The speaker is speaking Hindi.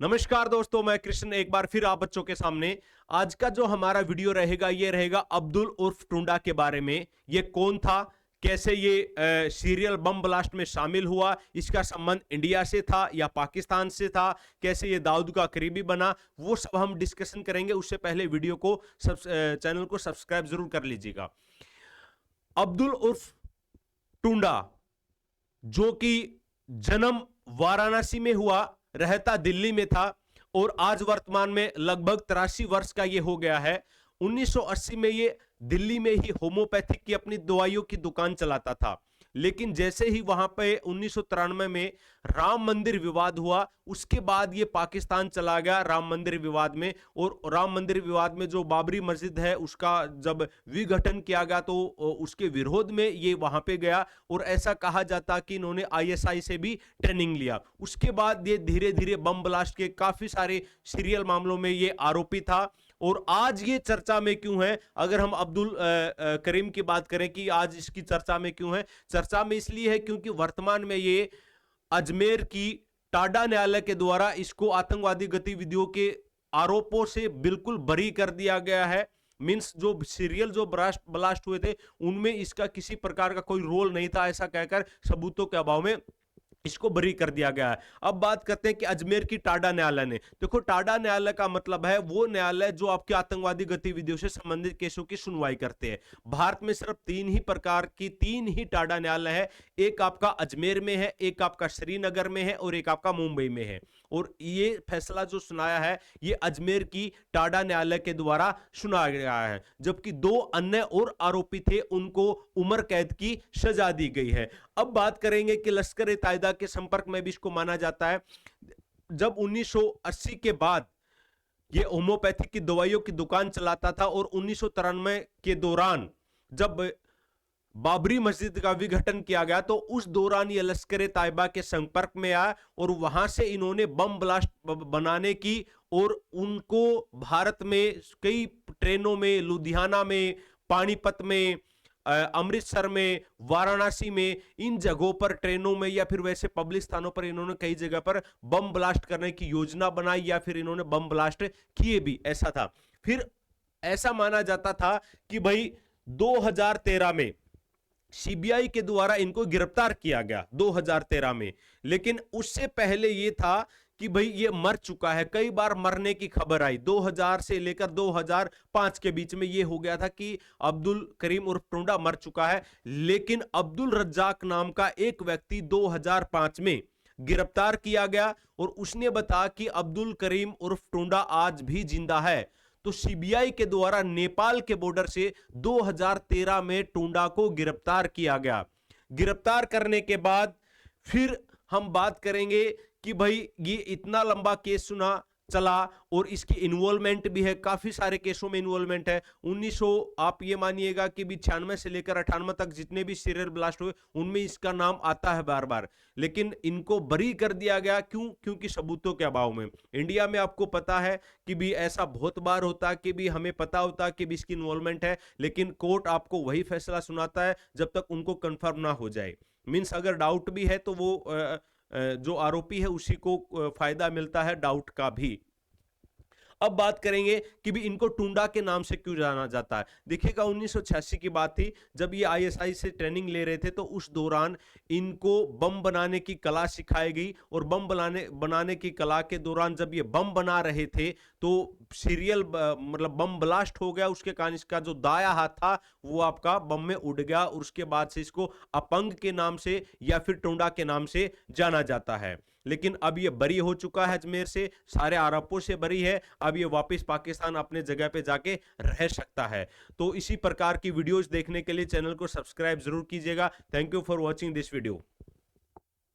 नमस्कार दोस्तों, मैं कृष्ण एक बार फिर आप बच्चों के सामने। आज का जो हमारा वीडियो रहेगा ये रहेगा अब्दुल उर्फ टुंडा के बारे में। ये कौन था, कैसे ये सीरियल बम ब्लास्ट में शामिल हुआ, इसका संबंध इंडिया से था या पाकिस्तान से था, कैसे ये दाऊद का करीबी बना, वो सब हम डिस्कशन करेंगे। उससे पहले वीडियो को चैनल को सब्सक्राइब जरूर कर लीजिएगा। अब्दुल उर्फ टुंडा, जो कि जन्म वाराणसी में हुआ, रहता दिल्ली में था और आज वर्तमान में लगभग 83 वर्ष का ये हो गया है। 1980 में ये दिल्ली में ही होम्योपैथिक की अपनी दवाइयों की दुकान चलाता था, लेकिन जैसे ही वहां पे 1993 में राम मंदिर विवाद हुआ, उसके बाद ये पाकिस्तान चला गया राम मंदिर विवाद में। और राम मंदिर विवाद में जो बाबरी मस्जिद है उसका जब विघटन किया गया तो उसके विरोध में ये वहां पे गया और ऐसा कहा जाता कि इन्होंने आईएसआई से भी ट्रेनिंग लिया। उसके बाद ये धीरे धीरे बम ब्लास्ट के काफी सारे सीरियल मामलों में ये आरोपी था। और आज ये चर्चा में क्यों है, अगर हम अब्दुल करीम की बात करें कि आज इसकी चर्चा में क्यों है, चर्चा में इसलिए है क्योंकि वर्तमान में ये अजमेर की टाडा न्यायालय के द्वारा इसको आतंकवादी गतिविधियों के आरोपों से बिल्कुल बरी कर दिया गया है। मींस जो सीरियल जो ब्लास्ट हुए थे उनमें इसका किसी प्रकार का कोई रोल नहीं था, ऐसा कहकर सबूतों के अभाव में इसको बरी कर दिया गया है। अब बात करते हैं कि अजमेर की टाडा न्यायालय ने, देखो टाडा न्यायालय का मतलब है वो न्यायालय जो आपकी आतंकवादी गतिविधियों से संबंधित केसों की सुनवाई करते हैं। भारत में सिर्फ तीन ही टाडा न्यायालय है। एक आपका अजमेर में है, एक आपका श्रीनगर में है और एक आपका मुंबई में है। और ये फैसला जो सुनाया है ये अजमेर की टाडा न्यायालय के द्वारा सुनाया गया है, जबकि 2 अन्य और आरोपी थे उनको उम्र कैद की सजा दी गई है। अब बात करेंगे कि लश्कर ए तैयबा के संपर्क में भी इसको माना जाता है। जब 1980 के बाद ये होम्योपैथिक की दवाइयों की दुकान चलाता था और 1993 के दौरान जब बाबरी मस्जिद का विघटन किया गया तो उस दौरान ये लश्कर ए तैयबा के संपर्क में आया और वहां से इन्होंने बम ब्लास्ट बनाने की और उनको भारत में कई ट्रेनों में, लुधियाना में, पानीपत में, अमृतसर में, वाराणसी में, इन जगहों पर ट्रेनों में या फिर वैसे पब्लिक स्थानों पर इन्होंने कई जगह पर बम ब्लास्ट करने की योजना बनाई या फिर इन्होंने बम ब्लास्ट किए भी, ऐसा था। फिर ऐसा माना जाता था कि भाई 2013 में सीबीआई के द्वारा इनको गिरफ्तार किया गया 2013 में, लेकिन उससे पहले यह था कि भाई ये मर चुका है। कई बार मरने की खबर आई। 2000 से लेकर 2005 के बीच में ये हो गया था कि अब्दुल करीम उर्फ टुंडा मर चुका है, लेकिन अब्दुल रज्जाक नाम का एक व्यक्ति 2005 में गिरफ्तार किया गया और उसने बताया कि अब्दुल करीम उर्फ टुंडा आज भी जिंदा है। तो सीबीआई के द्वारा नेपाल के बॉर्डर से 2013 में टुंडा को गिरफ्तार किया गया। गिरफ्तार करने के बाद फिर हम बात करेंगे कि भाई ये इतना लंबा केस सुना चला और इसकी इन्वॉल्वमेंट भी है, काफी सारे केसों में इन्वॉल्वमेंट है। 1900 आप ये मानिएगा कि 96 से लेकर 98 तक जितने भी सीरियल ब्लास्ट हुए उनमें इसका नाम आता है बार बार, लेकिन इनको बरी कर दिया गया। क्यों? क्योंकि सबूतों के अभाव में। इंडिया में आपको पता है कि भी ऐसा बहुत बार होता कि भी हमें पता होता कि भी इसकी इन्वॉल्वमेंट है, लेकिन कोर्ट आपको वही फैसला सुनाता है जब तक उनको कंफर्म ना हो जाए। मीन्स अगर डाउट भी है तो वो जो आरोपी है उसी को फायदा मिलता है डाउट का भी। अब बात करेंगे कि भी इनको टुंडा के नाम से क्यों जाना जाता है। देखिएगा 1986 की बात थी जब ये आईएसआई से ट्रेनिंग ले रहे थे, तो उस दौरान इनको बम बनाने की कला सिखाई गई और बम बनाने की कला के दौरान जब ये बम बना रहे थे तो सीरियल मतलब बम ब्लास्ट हो गया। उसके कारण इसका जो दाया हाथ था वो आपका बम में उड़ गया और उसके बाद से इसको अपंग के नाम से या फिर टुंडा के नाम से जाना जाता है। लेकिन अब ये बरी हो चुका है अजमेर से, सारे आरोपों से बरी है। अब ये वापस पाकिस्तान अपने जगह पे जाके रह सकता है। तो इसी प्रकार की वीडियोस देखने के लिए चैनल को सब्सक्राइब जरूर कीजिएगा। Thank you for watching this video.